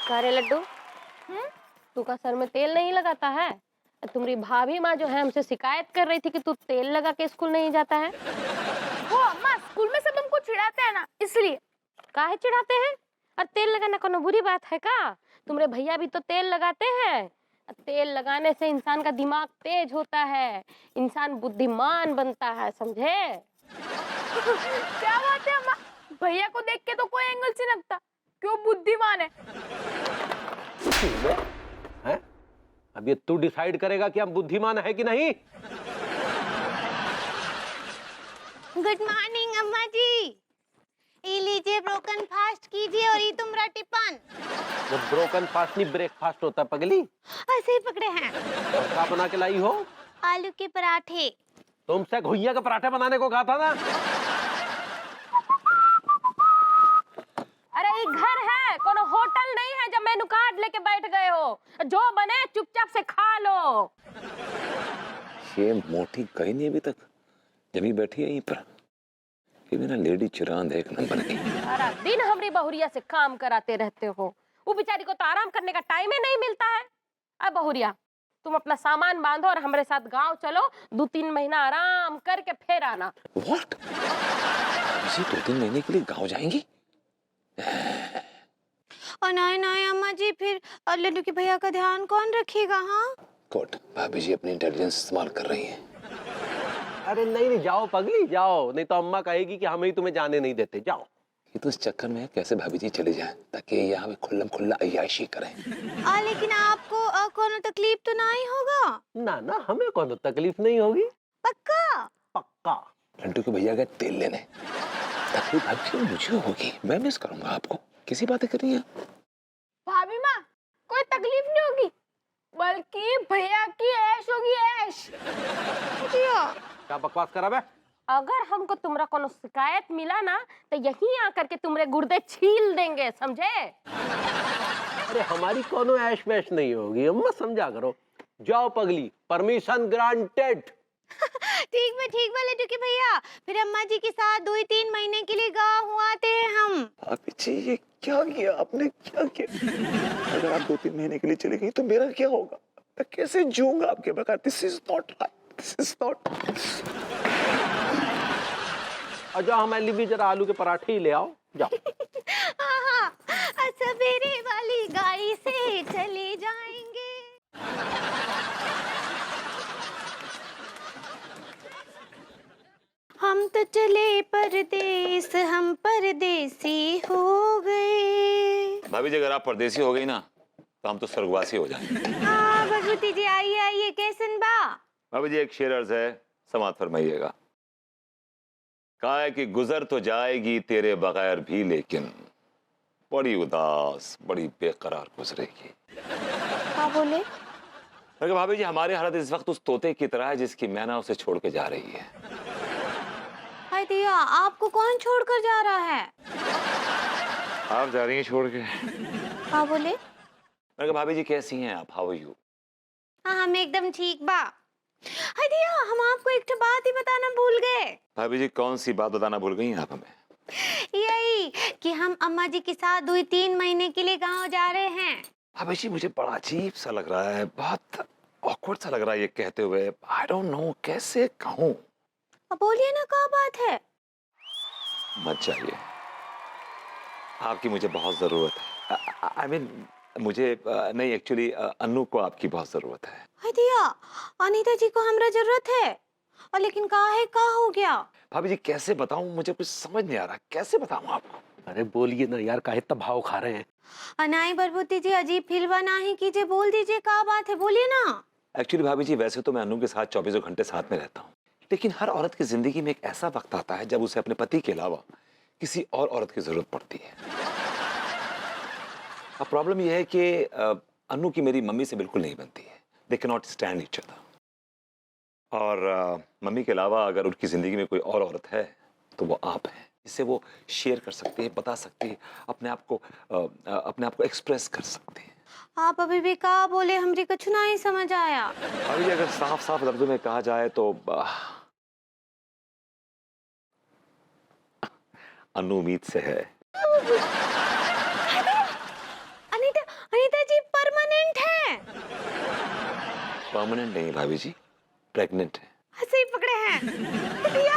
का रे लड्डू, तू का सर में तेल नहीं लगाता है? तुम्हारी भाभी माँ जो है हमसे शिकायत कर रही थी कि तू तेल लगा के स्कूल नहीं जाता है। वो अम्मा स्कूल में सब हमको चिढ़ाते हैं ना, इसलिए। काहे चिढ़ाते हैं? और तेल लगाना कोनो बुरी बात है का? तुम्हारे भैया भी तो तेल लगाते हैं। तेल लगाने से इंसान का दिमाग तेज होता है, इंसान बुद्धिमान बनता है, समझे? क्या बात है अम्मा, भैया को देख के तो कोई एंगल से लगता क्यों बुद्धिमान है। हैं? अब ये तू डिसाइड करेगा कि हम बुद्धिमान है कि नहीं। गुड मॉर्निंग अम्मा जी। ये लीजिए ब्रोकन फास्ट कीजिए और ये तुम्हारा टिफिन। वो ब्रोकन फास्ट नहीं ब्रेकफास्ट होता पगली। ऐसे ही पकड़े हैं। और क्या बना के लाई हो? आलू के पराठे। तुमसे घुइया के पराठे बनाने को कहा था ना। अरे ये घर है, कोनो होटल नहीं है जब मेनू कार्ड लेके बैठ गए हो। जो बने चुपचाप से खा लो। ये मोटी गई नहीं अभी तक, जमी बैठी है यहीं पर। ये मेरा लेडी चिरांद एक नंबर की। सारा दिन हमारी बहुरिया से काम कराते रहते हो, वो बेचारी को तो आराम करने का टाइम ही नहीं मिलता है। अब बहुरिया तुम अपना सामान बांधो और हमारे साथ गांव चलो, 2-3 महीना आराम करके फिर आना। What? इसी 2-3 महीने के लिए गांव जाएंगी? और नहीं अम्मा जी, फिर लड्डू के भैया का ध्यान कौन रखेगा? हाँ गुड, भाभी जी अपनी इंटेलिजेंस इस्तेमाल कर रही हैं। अरे नहीं जाओ पगली जाओ, नहीं तो अम्मा कहेगी कि हम ही तुम्हें जाने नहीं देते। जाओ। ये तो इस चक्कर में है कैसे भाभी जी चले जाएं ताकि यहाँ पे खुल्लम खुल्ला अय्याशी करें। लेकिन आपको कोनो तकलीफ तो नहीं होगा? ना हमें कौन तकलीफ नहीं होगी। पक्का? पक्का। लड्डू के भैया गए तेल लेने, तकलीफ भाभी जी मुझे होगी, मैं मिस करूंगा आपको। किसी बातें कर रही हैं? भाभी माँ कोई तकलीफ नहीं होगी, बल्कि भैया की ऐश होगी, ऐश। क्या बकवास करा बे? अगर हमको तुम्हारा कोनो शिकायत मिला ना तो यहीं आकर के तुम्हारे गुर्दे छील देंगे, समझे? अरे हमारी कोनो ऐश वैश नहीं होगी, अम्मा समझा करो। जाओ पगली, परमिशन ग्रांटेड। ठीक बा लड्डू के भैया, फिर अम्मा जी के साथ 2-3 महीने के लिए गाँव आते हैं हम। भाभी जी ये क्या किया आपने, क्या किया? अगर आप 2-3 महीने के लिए चली गई तो मेरा क्या होगा? मैं कैसे जीऊंगा आपके बगैर? This is not right, this is not. और जाओ हमारे लिए भी जरा आलू के पराठे ही ले आओ, जाओ। हाँ, सवेरे वाली गाड़ी से चले जाएंगे। हम तो चले परदेस, हम परदेसी हो गए। भाभी जी अगर आप परदेसी हो गई ना तो हम तो स्वर्गवासी हो जाएंगे। हाँ भगवती जी, आइए कैसन बा? भाभी जी एक शेर अर्ज है, समाप्त फरमाइएगा। कहा है कि गुजर तो जाएगी तेरे बगैर भी, लेकिन बड़ी उदास बड़ी बेकरार गुजरेगी। क्या बोले? लेकिन भाभी जी हमारी हालत इस वक्त उस तोते की तरह है जिसकी मैना उसे छोड़ के जा रही है। हाय दिया, आपको कौन छोड़कर जा रहा है? आप जा रही हैं छोड़ के। क्या बोले? लेकिन भाभी जी कैसी हैं आप, हाउ आर यू? हाँ हम एकदम ठीक बा। हाय दिया, हम आपको एक बात ही बताना भूल गए। भाभी जी कौन सी बात बताना भूल गई हैं आप हमें? यही कि हम अम्मा जी के साथ 2-3 महीने के लिए गांव जा रहे हैं। भाभी जी मुझे बड़ा अजीब सा लग रहा है, बहुत ऑकवर्ड सा लग रहा है ये कहते हुए। आई डोंट नो कैसे कहूँ। अब बोलिए ना, क्या बात है? मत जाइए, आपकी मुझे बहुत जरूरत है। आई मीन मुझे नहीं, एक्चुअली अन्नू को आपकी बहुत जरूरत है। हाय दिया, अनीता जी को हमरा जरूरत है, और लेकिन का हो गया? भाभी जी कैसे बताऊं, मुझे कुछ समझ नहीं आ रहा, कैसे बताऊं आपको? अरे बोलिए ना यार, काहे इतना भाव खा रहे हैं? अनाई बरबूती जी, अजीब फिलवा नहीं कीजिए, बोल दीजिए क्या बात है, बोलिए ना। एक्चुअली भाभी जी वैसे तो मैं अन्नू के साथ 24 घंटे साथ में रहता हूँ, लेकिन हर औरत की जिंदगी में एक ऐसा वक्त आता है जब उसे अपने पति के अलावा किसी और औरत की जरूरत पड़ती है। अब प्रॉब्लम यह है कि अन्नू की मेरी मम्मी से बिल्कुल नहीं बनती है। They can not stand each other. और मम्मी के अलावा अगर उनकी जिंदगी में कोई और औरत है तो वो आप हैं, जिससे वो शेयर कर सकती है, बता सकती है, अपने आप को एक्सप्रेस कर सकती है। आप अभी भी क्या बोले, हमरी कुछ नहीं समझ आया। अभी अगर साफ साफ लफ्जों में कहा जाए तो अन्नू उम्मीद से है। अनीता, परमानेंट नहीं भाभी जी, प्रेग्नेंट है। सही पकड़े हैं भैया।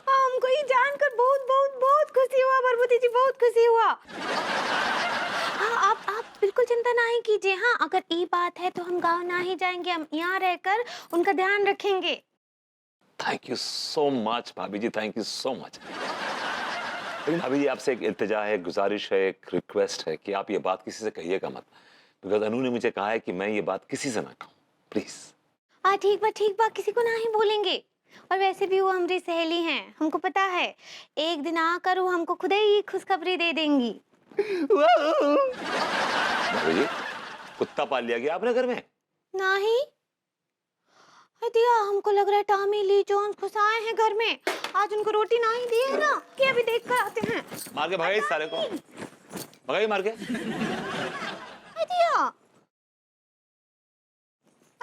हमको ये जानकर बहुत बहुत बहुत खुशी हुआ पार्वती जी, बहुत खुशी हुआ। हाँ, आप बिल्कुल चिंता नहीं कीजिए। हाँ, अगर ये बात है तो हम गांव ना ही जाएंगे, हम यहाँ रहकर उनका ध्यान रखेंगे। थैंक यू सो मच भाभी जी, थैंक यू सो मच। लेकिन भाभी जी आपसे एक इल्तिजा है, गुजारिश है, एक रिक्वेस्ट है कि आप ये बात किसी से कहिएगा मत, बिकॉज अनु ने मुझे कहा है कि मैं ये बात किसी से ना कहूँ, प्लीज। हाँ ठीक बा, किसी को नहीं बोलेंगे। और वैसे भी वो हमारी सहेली हैं, हमको पता है एक दिन आकर वो हमको खुद ही खुशखबरी दे देंगी। भाभी जी कुत्ता पाल लिया गया आपने घर में? नहीं दिया, हमको लग रहा है टॉमी ली जोन्स खुश आए हैं घर में। आज उनको रोटी नहीं दी है ना, कि अभी देख कर आते हैं। मार के भगाइए सारे को, भगाइए मार के।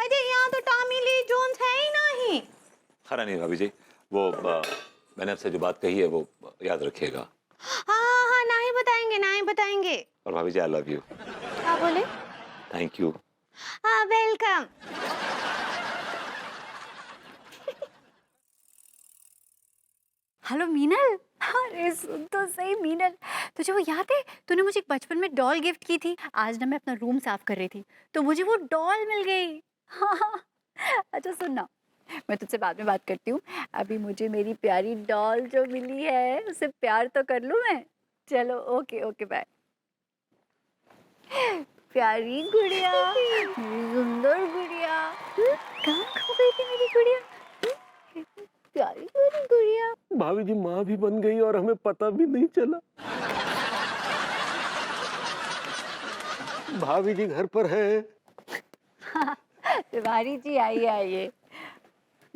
दिया यहाँ तो टॉमी ली जोन्स है ही नहीं। खरा नहीं भाभी जी, वो मैंने आपसे जो बात कही है वो याद रखिएगा। हाँ नहीं बताएंगे। और भाभी जी आई लव यू। क्या बोले? Thank you. हाँ वेलकम। हेलो मीनल। अरे सुन तो सही मीनल, तुझे वो याद है तूने मुझे बचपन में डॉल गिफ्ट की थी? आज ना मैं अपना रूम साफ कर रही थी तो मुझे वो डॉल मिल गई। हाँ अच्छा सुन ना, मैं तुझसे बाद में बात करती हूँ। अभी मुझे मेरी प्यारी डॉल जो मिली है उससे प्यार तो कर लूँ मैं। चलो ओके बाय। प्यारी गुड़िया, मेरी सुंदर गुड़िया। कहाँ खो गई थी मेरी गुड़िया? प्यारी गुड़िया। भाभी जी माँ भी बन गई और हमें पता भी नहीं चला। भाभी जी घर पर है। तिवारी जी आइए।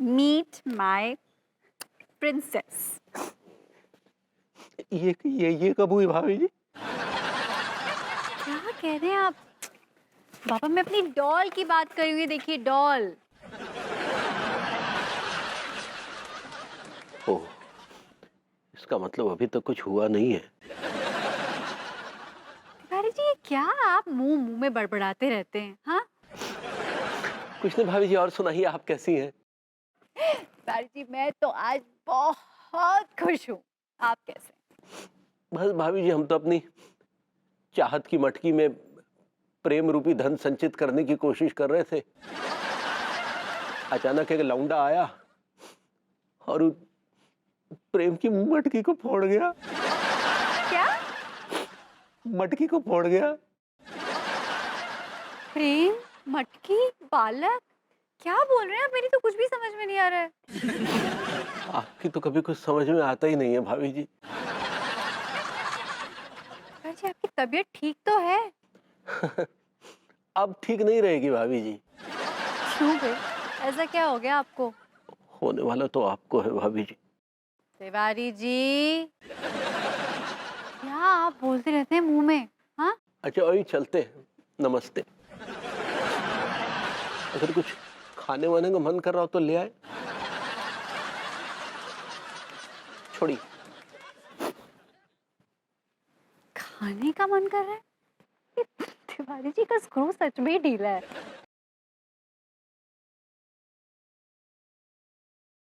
Meet my princess. ये कब हुई भाभी जी? क्या कह रहे हैं आप? पापा मैं अपनी डॉल की बात कर रही हूँ, देखिए डॉल। ओह, इसका मतलब अभी तक कुछ हुआ नहीं है। तिवारी जी ये क्या आप मुंह में बड़बड़ाते रहते हैं? हाँ कुछ नहीं भाभी जी, और सुनाइए आप कैसी हैं? तिवारी जी मैं तो आज बहुत खुश हूँ, आप कैसे? बस भाभी जी हम तो अपनी चाहत की मटकी में प्रेम रूपी धन संचित करने की कोशिश कर रहे थे। अचानक एक लौंडा आया और प्रेम की मटकी को फोड़ गया। क्या? मटकी को फोड़ गया। प्रेम, मटकी, बालक, क्या बोल रहे हैं आप? मेरी तो कुछ भी समझ में नहीं आ रहा है। आपकी तो कभी कुछ समझ में आता ही नहीं है भाभी जी। जी आपकी तबीयत ठीक तो है? अब ठीक नहीं रहेगी भाभी जी। क्यों बे? ऐसा क्या हो गया आपको? होने वाला तो आपको है भाभी जी। तिवारी जी क्या आप बोलते रहते हैं मुंह में? हाँ अच्छा वही चलते हैं, नमस्ते। अगर कुछ खाने वाने का मन कर रहा हो तो ले आए। छोड़ी। खाने का मन कर रहा है? ये तिवारी जी का स्क्रू सच में ही ढीला है।